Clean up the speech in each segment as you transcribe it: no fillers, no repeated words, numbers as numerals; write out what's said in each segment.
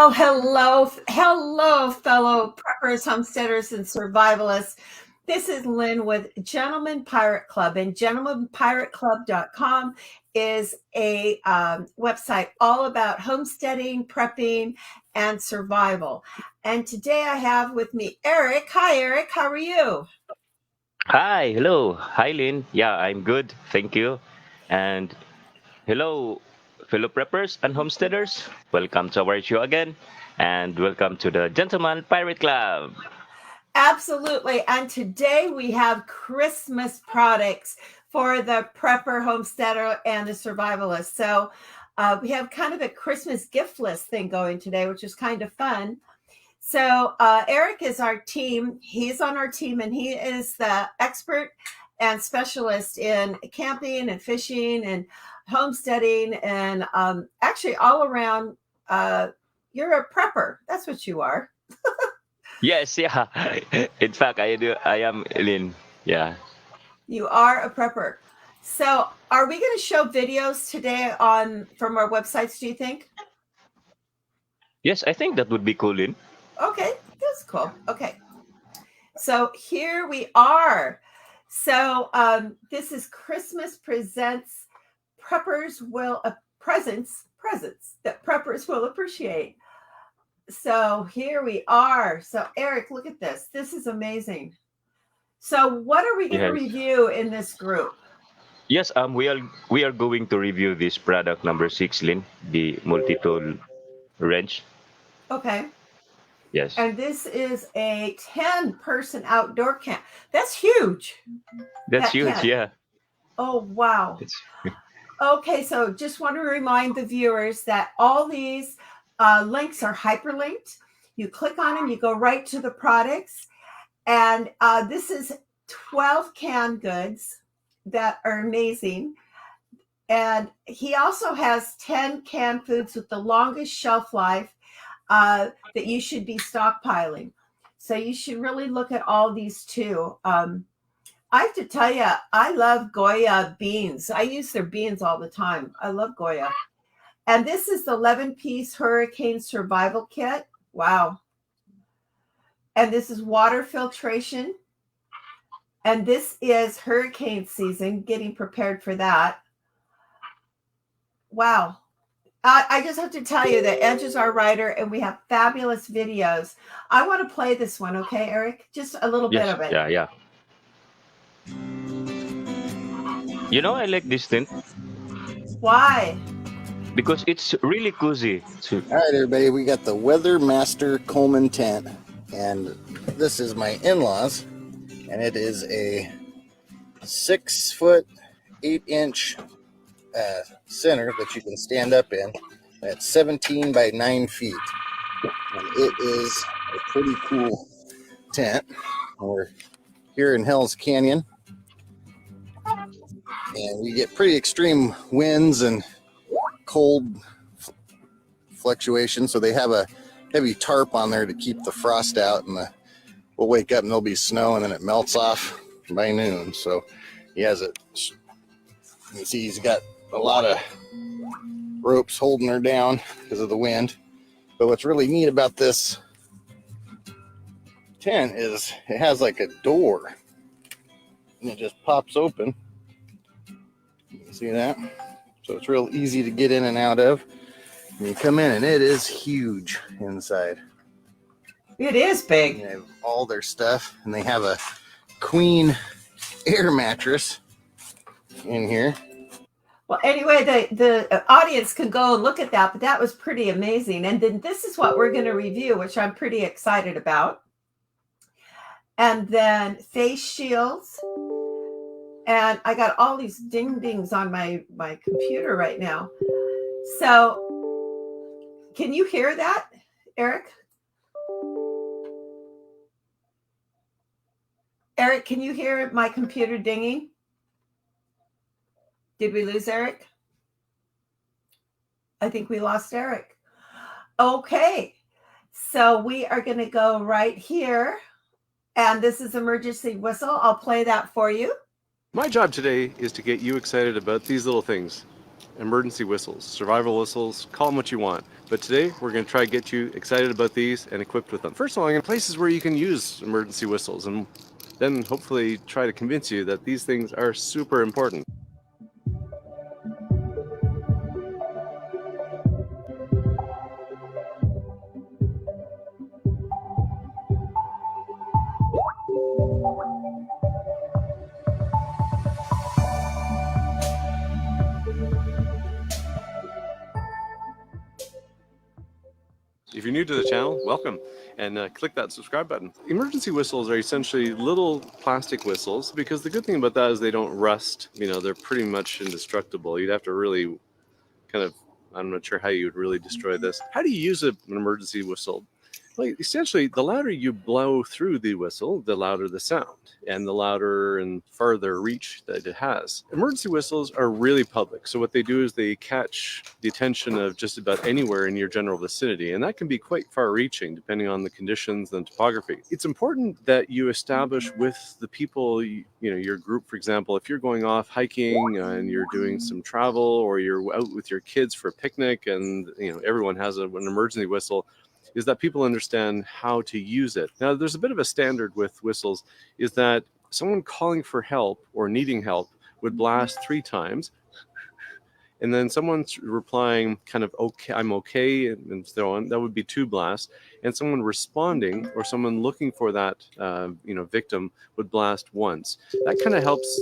Well, hello, fellow preppers, homesteaders, and survivalists. This is Lynn with Gentleman Pirate Club, and gentlemanpirateclub.com is a website all about homesteading, prepping, and survival. And today I have with me Eric. Hi, Eric. How are you? Hi, hello. Hi, Lynn. Yeah, I'm good. Thank you. And hello, fellow preppers and homesteaders. Welcome to our show again. And welcome to the Gentleman Pirate Club. Absolutely. And today we have Christmas products for the prepper, homesteader, and the survivalist. So we have kind of a Christmas gift list thing going today, which is kind of fun. So Eric is our team. He's on our team, and he is the expert and specialist in camping and fishing and homesteading and actually all around. You're a prepper. That's what you are. Yes, yeah. In fact, I am Lynn. Yeah. You are a prepper. So, are we going to show videos today on from our websites, do you think? Yes, I think that would be cool, Lynn. Okay, that's cool. Okay. So, here we are. So, this is Christmas presents preppers will presents that preppers will appreciate. So, here we are. So, Eric, look at this. This is amazing. So, what are we going to Yes. review in this group? Yes, we are going to review this product number 6, Lynn, the multi-tool wrench. Okay. Yes. And this is a 10-person outdoor camp. That's huge, That's that huge, tent. yeah. Oh, wow. It's Okay, so just want to remind the viewers that all these links are hyperlinked. You click on them, you go right to the products. And this is 12 canned goods that are amazing. And he also has 10 canned foods with the longest shelf life that you should be stockpiling. So you should really look at all these too. I have to tell you, I love Goya beans. I use their beans all the time. I love Goya. And this is the 11-piece hurricane survival kit. Wow. And this is water filtration. And this is hurricane season, getting prepared for that. Wow. I just have to tell you that Edge is our writer and we have fabulous videos. I want to play this one, okay, Eric? Just a little bit yes, of it. yeah, yeah. I like this tent Why? because it's really cozy. All right, everybody, we got the Weather Master Coleman tent, and this is my in-laws, and it is a 6 foot 8-inch center that you can stand up in. That's 17 by 9 feet, and it is a pretty cool tent. We're here in Hell's Canyon, and we get pretty extreme winds and cold fluctuations, so they have a heavy tarp on there to keep the frost out, and we'll wake up and there'll be snow, and then it melts off by noon. So he has it. You can see he's got a lot of ropes holding her down because of the wind. But what's really neat about this tent is it has like a door, and it just pops open. You can see that? So it's real easy to get in and out of. And you come in, and it is huge inside. It is big. They have all their stuff, and they have a queen air mattress in here. Well, anyway, the audience can go and look at that, but that was pretty amazing. And then this is what we're going to review, which I'm pretty excited about. And then face shields. And I got all these ding dings on my computer right now. So can you hear that, Eric? Eric, can you hear my computer dinging? Did we lose Eric? I think we lost Eric. Okay. So we are going to go right here. And this is emergency whistle. I'll play that for you. My job today is to get you excited about these little things. emergency whistles, survival whistles, call them what you want. But today we're going to try to get you excited about these and equipped with them. First of all, I'm going to places where you can use emergency whistles, and then hopefully try to convince you that these things are super important. If you're new to the channel, welcome, and click that subscribe button. Emergency whistles are essentially little plastic whistles, because the good thing about that is they don't rust. They're pretty much indestructible. You'd have to really kind of, I'm not sure how you would really destroy this. How do you use an emergency whistle? Well, essentially, the louder you blow through the whistle, the louder the sound, and the louder and farther reach that it has. Emergency whistles are really public. So what they do is they catch the attention of just about anywhere in your general vicinity, and that can be quite far-reaching depending on the conditions and topography. It's important that you establish with the people, your group, for example, if you're going off hiking and you're doing some travel, or you're out with your kids for a picnic, and everyone has an emergency whistle, is that people understand how to use it. Now, there's a bit of a standard with whistles, is that someone calling for help or needing help would blast 3 times, and then someone replying kind of, okay, I'm okay, and so on, that would be 2 blasts, and someone responding or someone looking for that victim would blast once. That kind of helps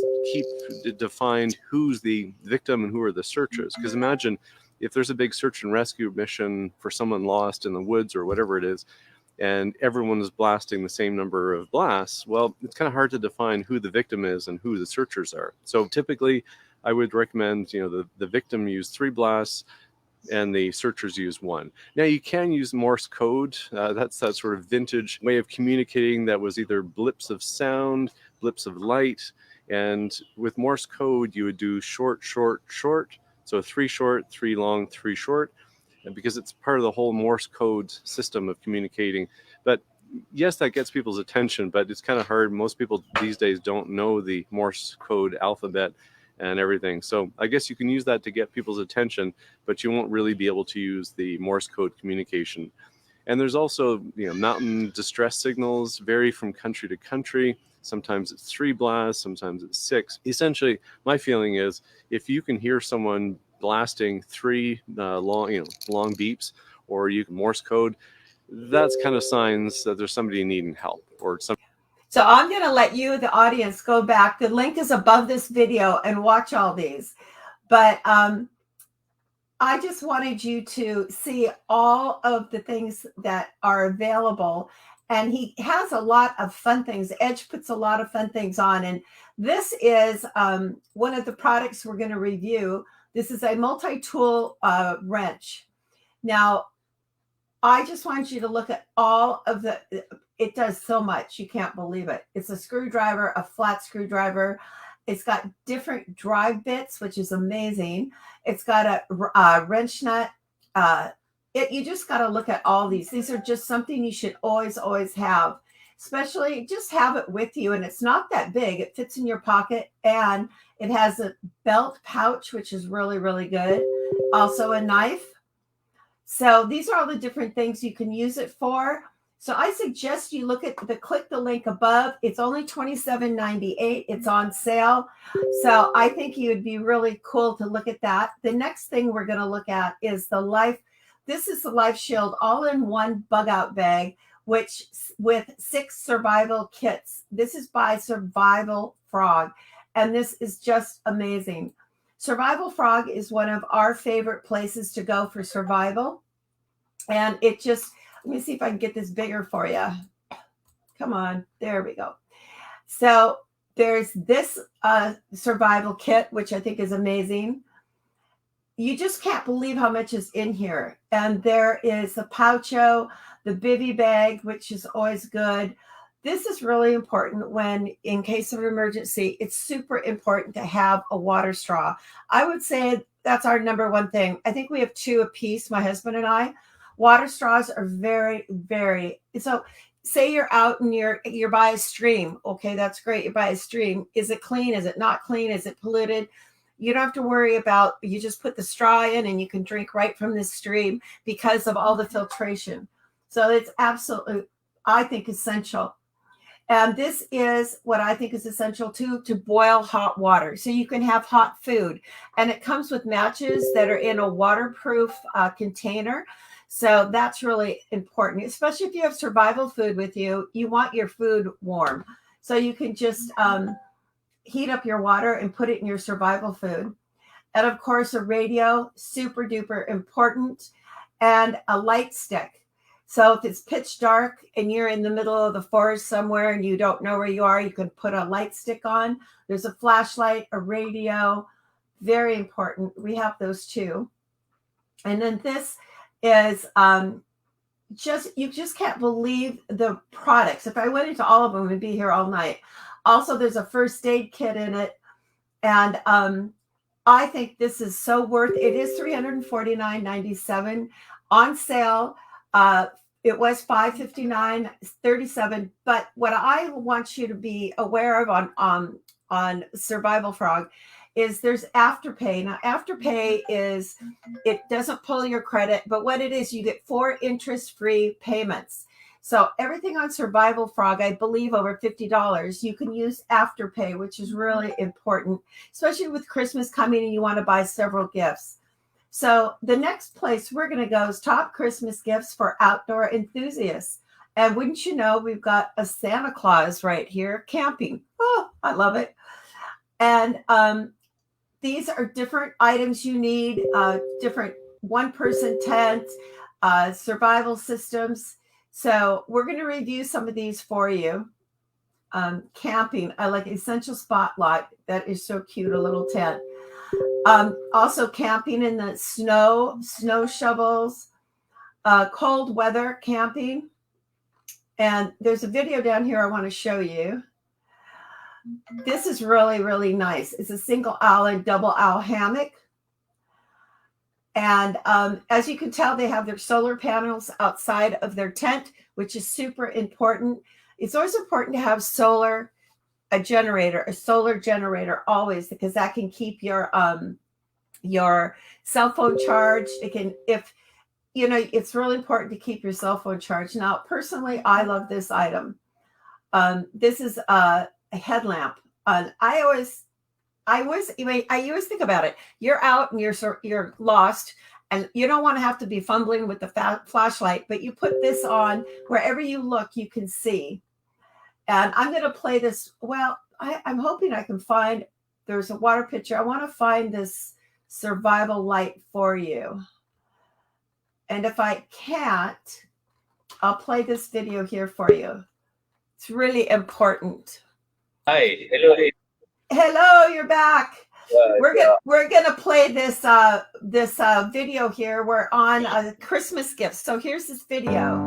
define who's the victim and who are the searchers, because imagine if there's a big search and rescue mission for someone lost in the woods or whatever it is, and everyone is blasting the same number of blasts, well, it's kind of hard to define who the victim is and who the searchers are. So typically, I would recommend the victim use 3 blasts and the searchers use 1. Now, you can use Morse code. That's that sort of vintage way of communicating that was either blips of sound, blips of light, and with Morse code, you would do short, short, short. So 3 short, 3 long, 3 short, because it's part of the whole Morse code system of communicating. But yes, that gets people's attention, but it's kind of hard. Most people these days don't know the Morse code alphabet and everything. So I guess you can use that to get people's attention, but you won't really be able to use the Morse code communication. And there's also, mountain distress signals vary from country to country. Sometimes it's 3 blasts, sometimes it's 6. Essentially, my feeling is if you can hear someone blasting 3 long beeps, or you can Morse code, that's kind of signs that there's somebody needing help or some. So I'm going to let you, the audience, go back. The link is above this video and watch all these. But I just wanted you to see all of the things that are available. And he has a lot of fun things. Edge puts a lot of fun things on. And this is one of the products we're going to review. This is a multi-tool wrench. Now, I just want you to look at all of it does so much. You can't believe it. It's a screwdriver, a flat screwdriver. It's got different drive bits, which is amazing. It's got a wrench nut. You just got to look at all these. These are just something you should always, always have, especially just have it with you. And it's not that big. It fits in your pocket, and it has a belt pouch, which is really, really good. Also a knife. So these are all the different things you can use it for. So I suggest you click the link above. It's only $27.98. It's on sale. So I think you would be really cool to look at that. The next thing we're going to look at is this is the Life Shield all-in-one bug-out bag, which with 6 survival kits. This is by Survival Frog, and this is just amazing. Survival Frog is one of our favorite places to go for survival. And let me see if I can get this bigger for you. Come on, there we go. So there's this survival kit, which I think is amazing. You just can't believe how much is in here. And there is the poucho, the bivy bag, which is always good. This is really important in case of emergency, it's super important to have a water straw. I would say that's our number one thing. I think we have 2 apiece, my husband and I. Water straws are very, very, so say you're out and you're by a stream. Okay, that's great. You're by a stream. Is it clean? Is it not clean? Is it polluted? You don't have to worry about, you just put the straw in and you can drink right from this stream because of all the filtration. So it's absolutely, I think, essential. And this is what I think is essential too, to boil hot water so you can have hot food. And it comes with matches that are in a waterproof container. So that's really important, especially if you have survival food with you. You want your food warm. So you can just heat up your water and put it in your survival food. And of course, a radio, super duper important, and a light stick. So if it's pitch dark and you're in the middle of the forest somewhere and you don't know where you are, you can put a light stick on. There's a flashlight, a radio, very important. We have those too. And then this is you just can't believe the products. If I went into all of them, we'd be here all night. Also, there's a first aid kit in it. And I think this is so worth it. It is $349.97 on sale. It was $559.37. But what I want you to be aware of on Survival Frog is there's Afterpay. Now, Afterpay is, it doesn't pull your credit, but what it is, you get 4 interest-free payments. So everything on Survival Frog, I believe over $50, you can use Afterpay, which is really important, especially with Christmas coming and you want to buy several gifts. So the next place we're going to go is Top Christmas Gifts for Outdoor Enthusiasts. And wouldn't you know, we've got a Santa Claus right here camping. Oh, I love it. And these are different items you need, different one-person tents, survival systems. So we're going to review some of these for you. Camping, I like Essential Spotlight. That is so cute, a little tent. Also camping in the snow shovels, cold weather camping. And there's a video down here I want to show you. This is really, really nice. It's a single owl and double owl hammock. And as you can tell, they have their solar panels outside of their tent, which is super important. It's always important to have a solar generator always, because that can keep your cell phone charged. It can, if you know, it's really important to keep your cell phone charged. Now, personally, I love this item. This is a headlamp. I always think about it. You're out and you're lost, and you don't want to have to be fumbling with the flashlight, but you put this on, wherever you look, you can see. And I'm going to play this. Well, I'm hoping I can find, there's a water pitcher. I want to find this survival light for you. And if I can't, I'll play this video here for you. It's really important. Hi, hello. Hello, you're back. We're gonna play this video here. We're on Christmas gifts. So here's this video.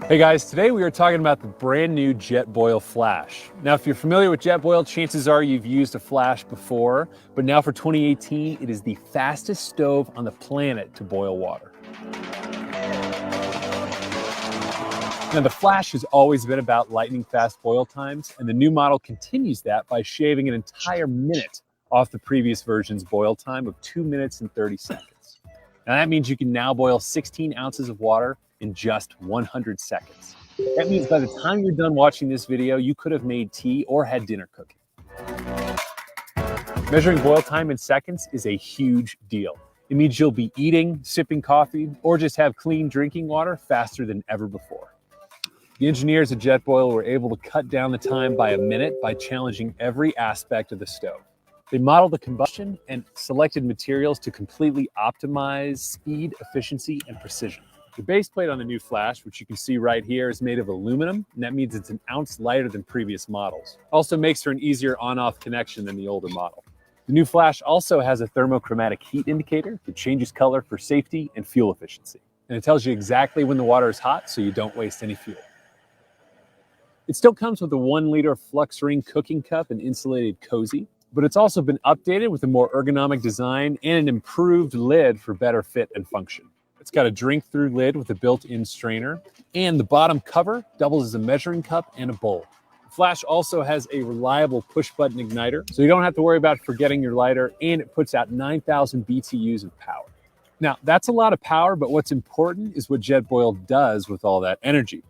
Hey guys, today we are talking about the brand new Jetboil Flash. Now, if you're familiar with Jetboil, chances are you've used a Flash before, but now for 2018, it is the fastest stove on the planet to boil water. Now, the Flash has always been about lightning fast boil times, and the new model continues that by shaving an entire minute off the previous version's boil time of 2 minutes and 30 seconds. Now, that means you can now boil 16 ounces of water in just 100 seconds. That means by the time you're done watching this video, you could have made tea or had dinner cooking. Measuring boil time in seconds is a huge deal. It means you'll be eating, sipping coffee, or just have clean drinking water faster than ever before. The engineers at Jetboil were able to cut down the time by a minute by challenging every aspect of the stove. They modeled the combustion and selected materials to completely optimize speed, efficiency, and precision. The base plate on the new Flash, which you can see right here, is made of aluminum, and that means it's an ounce lighter than previous models. Also makes for an easier on-off connection than the older model. The new Flash also has a thermochromatic heat indicator that changes color for safety and fuel efficiency. And it tells you exactly when the water is hot so you don't waste any fuel. It still comes with a 1-liter flux ring cooking cup and insulated cozy, but it's also been updated with a more ergonomic design and an improved lid for better fit and function. It's got a drink-through lid with a built-in strainer, and the bottom cover doubles as a measuring cup and a bowl. Flash also has a reliable push-button igniter, so you don't have to worry about forgetting your lighter, and it puts out 9,000 BTUs of power. Now, that's a lot of power, but what's important is what JetBoil does with all that energy.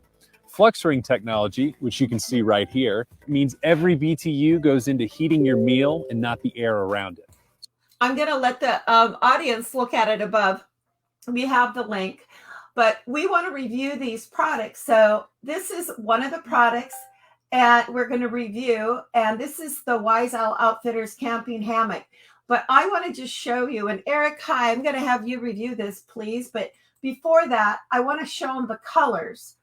Flux ring technology, which you can see right here, means every BTU goes into heating your meal and not the air around it. I'm going to let the audience look at it above. We have the link, but we want to review these products. So this is one of the products, and we're going to review, and this is the Wise Owl Outfitters camping hammock. But I want to just show you, and Eric, hi, I'm going to have you review this, please. But before that, I want to show them the colors.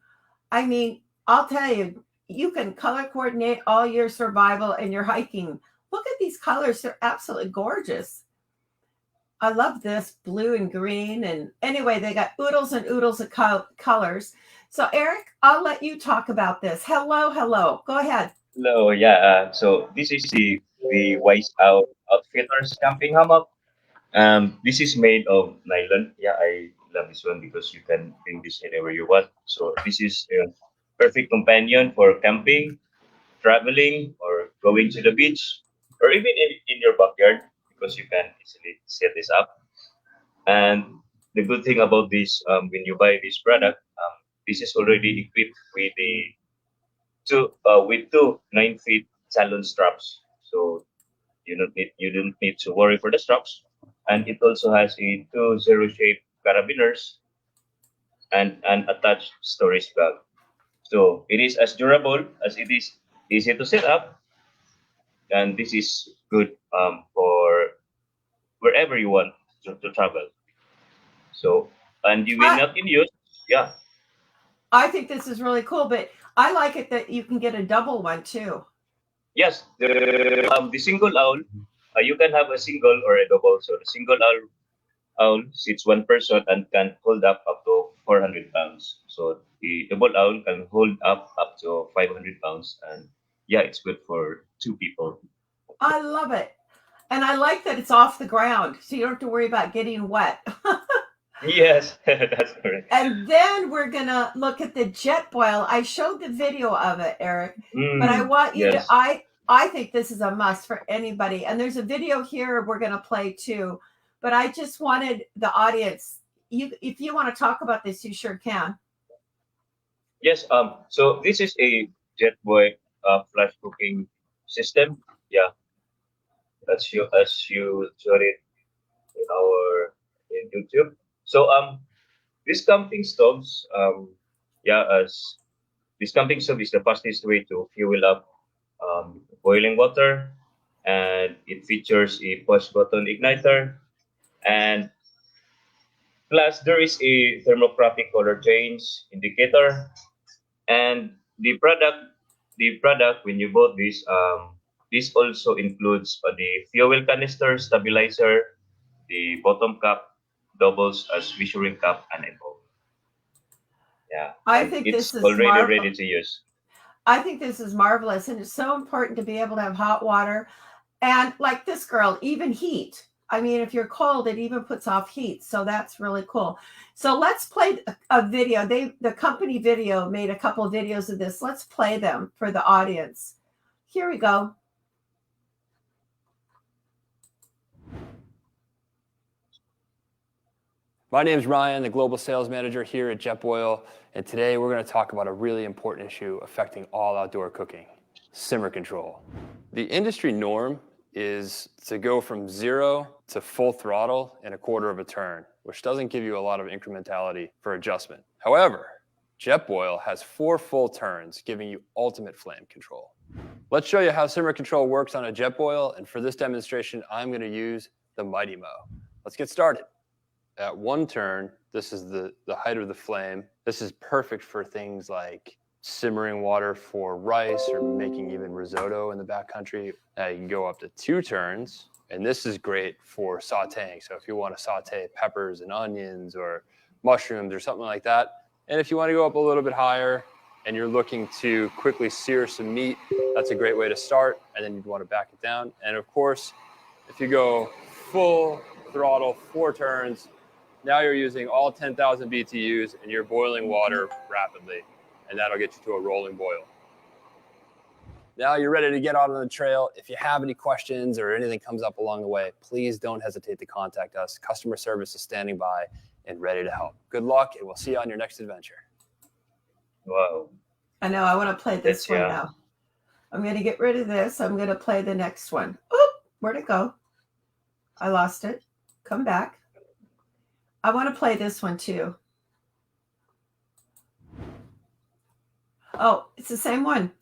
I mean, I'll tell you, you can color coordinate all your survival and your hiking. Look at these colors. They're absolutely gorgeous. I love this blue and green. And anyway, they got oodles and oodles of colors. So Eric, I'll let you talk about this. Hello. Go ahead. Hello, yeah. So this is the Wise Out Outfitters camping hammock. This is made of nylon. Yeah, I love this one because you can bring this anywhere you want. So this is a perfect companion for camping, traveling, or going to the beach, or even in your backyard because you can easily set this up. And the good thing about this, when you buy this product, this is already equipped with two 9 feet Talon straps. So you don't need to worry for the straps. And it also has a two zero shape carabiners and an attached storage bag. So it is as durable as it is easy to set up, and this is good for wherever you want to travel. So and you will I, not in use. Yeah. I think this is really cool, but I like it that you can get a double one too. Yes, the single owl, you can have a single or a double. So the single owl sits one person and can hold up to 400 pounds. So the double owl can hold up to 500 pounds, and yeah, it's good for two people. I love it. And I like that it's off the ground, so you don't have to worry about getting wet. Yes, that's correct. And then we're going to look at the jet boil. I showed the video of it, Eric, but I want you to, Yes. I think this is a must for anybody. And there's a video here we're going to play too. But I just wanted the audience, if you want to talk about this, you sure can. Yes. So this is a Jetboy flash cooking system. Yeah, as you saw it in YouTube. So these camping stoves, yeah, as this camping stove is the fastest way to fuel up boiling water, and it features a push button igniter, and plus there is a thermographic color change indicator, and the product when you bought this, this also includes the fuel canister stabilizer. The bottom cap doubles as measuring cup and above. Yeah, I and think this it's is already ready to use. I think this is marvelous. And it's so important to be able to have hot water. And like this girl, even heat. I mean, if you're cold, it even puts off heat. So that's really cool. So let's play a video. The company video made a couple of videos of this. Let's play them for the audience. Here we go. My name is Ryan, the Global Sales Manager here at JetBoil, and today we're going to talk about a really important issue affecting all outdoor cooking, simmer control. The industry norm is to go from 0 to full throttle in a quarter of a turn, which doesn't give you a lot of incrementality for adjustment. However, JetBoil has 4 full turns, giving you ultimate flame control. Let's show you how simmer control works on a JetBoil, and for this demonstration, I'm going to use the Mighty Mo. Let's get started. At 1 turn, this is the height of the flame. This is perfect for things like simmering water for rice or making even risotto in the backcountry. Now you can go up to 2 turns, and this is great for sauteing. So if you want to saute peppers and onions or mushrooms or something like that. And if you want to go up a little bit higher and you're looking to quickly sear some meat, that's a great way to start. And then you'd want to back it down. And of course, if you go full throttle, 4 turns, now you're using all 10,000 BTUs and you're boiling water rapidly, and that'll get you to a rolling boil. Now you're ready to get out on the trail. If you have any questions or anything comes up along the way, please don't hesitate to contact us. Customer service is standing by and ready to help. Good luck, and we'll see you on your next adventure. Wow. I know. I want to play this one now. I'm going to get rid of this. I'm going to play the next one. Oop, where'd it go? I lost it. Come back. I want to play this one too. Oh, it's the same one.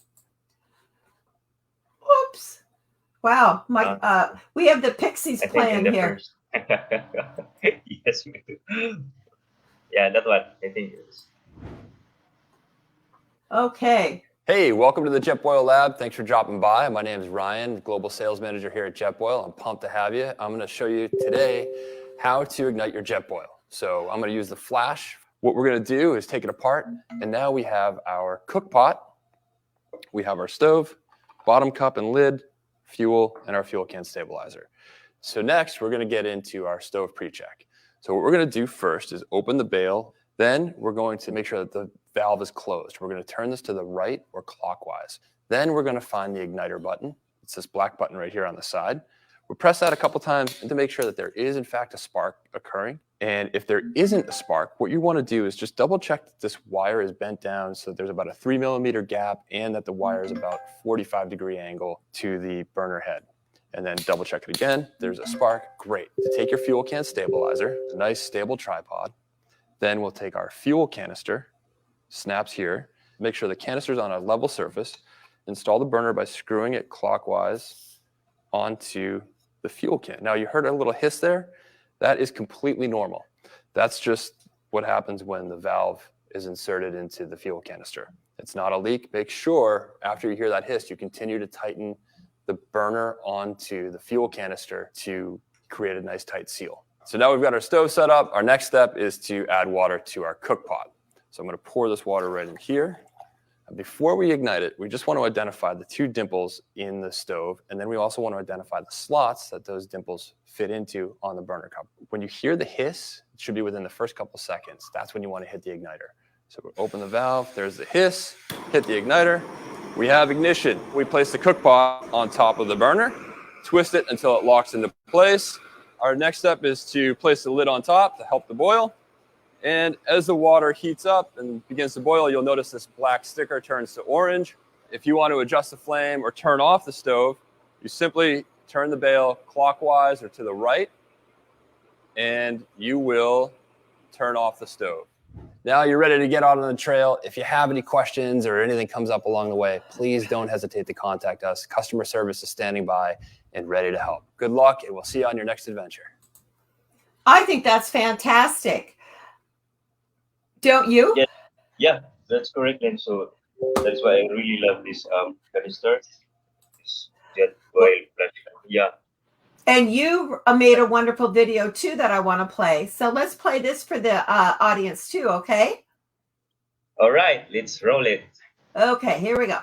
Whoops. Wow. We have the Pixies I think playing in the here. first. Yes, we do. Yeah, that one. I think it is. Okay. Hey, welcome to the Jetboil Lab. Thanks for dropping by. My name is Ryan, Global Sales Manager here at Jetboil. I'm pumped to have you. I'm going to show you today how to ignite your Jetboil. So I'm going to use the flash. What we're going to do is take it apart, and now we have our cook pot, we have our stove, bottom cup and lid, fuel, and our fuel can stabilizer. So next, we're going to get into our stove pre-check. So what we're going to do first is open the bail. Then we're going to make sure that the valve is closed. We're going to turn this to the right or clockwise. Then we're going to find the igniter button. It's this black button right here on the side. We'll press that a couple times to make sure that there is, in fact, a spark occurring. And if there isn't a spark, what you want to do is just double check that this wire is bent down so there's about a 3 millimeter gap and that the wire is about 45-degree angle to the burner head. And then double check it again. There's a spark. Great. To take your fuel can stabilizer, a nice stable tripod. Then we'll take our fuel canister, snaps here, make sure the canister is on a level surface, install the burner by screwing it clockwise onto the fuel can. Now you heard a little hiss there. That is completely normal. That's just what happens when the valve is inserted into the fuel canister. It's not a leak. Make sure after you hear that hiss, you continue to tighten the burner onto the fuel canister to create a nice tight seal. So now we've got our stove set up. Our next step is to add water to our cook pot. So I'm going to pour this water right in here. And before we ignite it, we just want to identify the 2 dimples in the stove. And then we also want to identify the slots that those dimples fit into on the burner cup. When you hear the hiss, it should be within the first couple seconds. That's when you want to hit the igniter. So we open the valve, there's the hiss, hit the igniter. We have ignition. We place the cook pot on top of the burner, twist it until it locks into place. Our next step is to place the lid on top to help the boil. And as the water heats up and begins to boil, you'll notice this black sticker turns to orange. If you want to adjust the flame or turn off the stove, you simply turn the bail clockwise or to the right, and you will turn off the stove. Now you're ready to get out on the trail. If you have any questions or anything comes up along the way, please don't hesitate to contact us. Customer service is standing by and ready to help. Good luck, and we'll see you on your next adventure. I think that's fantastic. Don't you? Yeah, that's correct. And so that's why I really love this canister. This jet oil flash. Yeah. And you made a wonderful video too that I want to play. So let's play this for the audience too, okay? All right, let's roll it. Okay, here we go.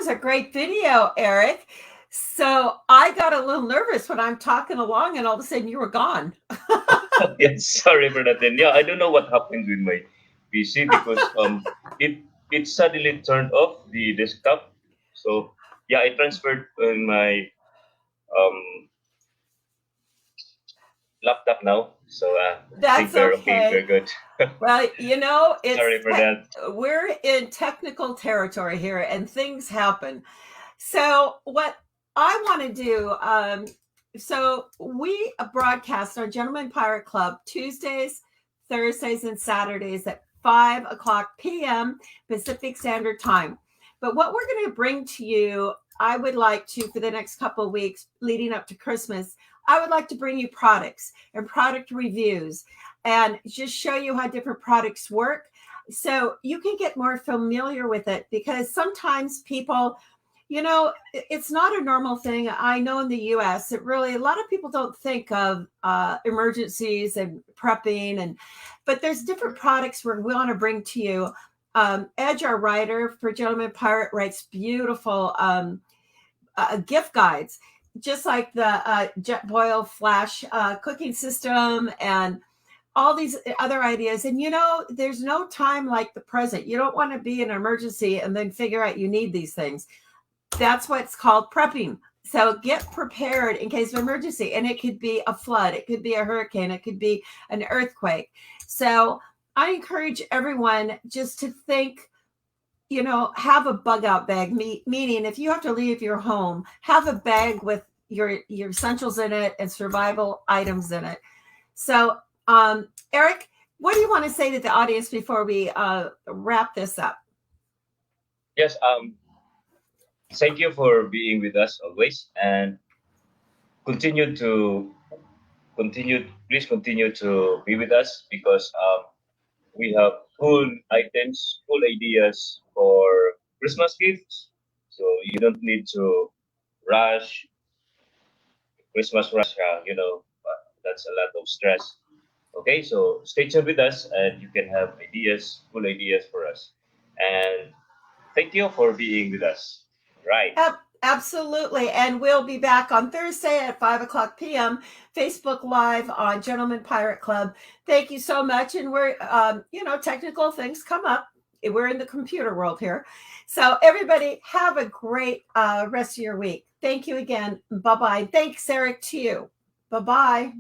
was a great video, Eric. So I got a little nervous when I'm talking along, and all of a sudden you were gone. Yeah, sorry for that. Then yeah, I don't know what happened with my PC because it it suddenly turned off the desktop. So yeah, I transferred my um laptop now. So I think That's we're okay. okay. We're good. Well, you know, Sorry for that. we're in technical territory here, and things happen. So what I want to do, so we broadcast our Gentleman Pirate Club Tuesdays, Thursdays, and Saturdays at 5 o'clock p.m. Pacific Standard Time. But what we're going to bring to you, I would like to, for the next couple of weeks leading up to Christmas, I would like to bring you products and product reviews and just show you how different products work so you can get more familiar with it, because sometimes people, you know, it's not a normal thing. I know in the US, it really, a lot of people don't think of emergencies and prepping, but there's different products we want to bring to you. Edge, our writer for Gentleman Pirate, writes beautiful gift guides, just like the Jetboil Flash cooking system and all these other ideas. And you know, there's no time like the present. You don't want to be in an emergency and then figure out you need these things. That's what's called prepping. So get prepared in case of emergency. And it could be a flood, it could be a hurricane, it could be an earthquake. So I encourage everyone just to think, you know, have a bug out bag, meaning if you have to leave your home, have a bag with your essentials in it and survival items in it. So, Eric, what do you want to say to the audience before we wrap this up? Yes. Thank you for being with us always, and continue to continue. Please continue to be with us because we have cool items, cool ideas for Christmas gifts. So you don't need to rush Christmas rush. That's a lot of stress. Okay, so stay tuned with us, and you can have ideas, cool ideas for us. And thank you for being with us. Right. Absolutely. And we'll be back on Thursday at 5 o'clock p.m. Facebook Live on Gentleman Pirate Club. Thank you so much. And we're, technical things come up. We're in the computer world here. So everybody have a great rest of your week. Thank you again. Bye-bye. Thanks, Eric, to you. Bye-bye.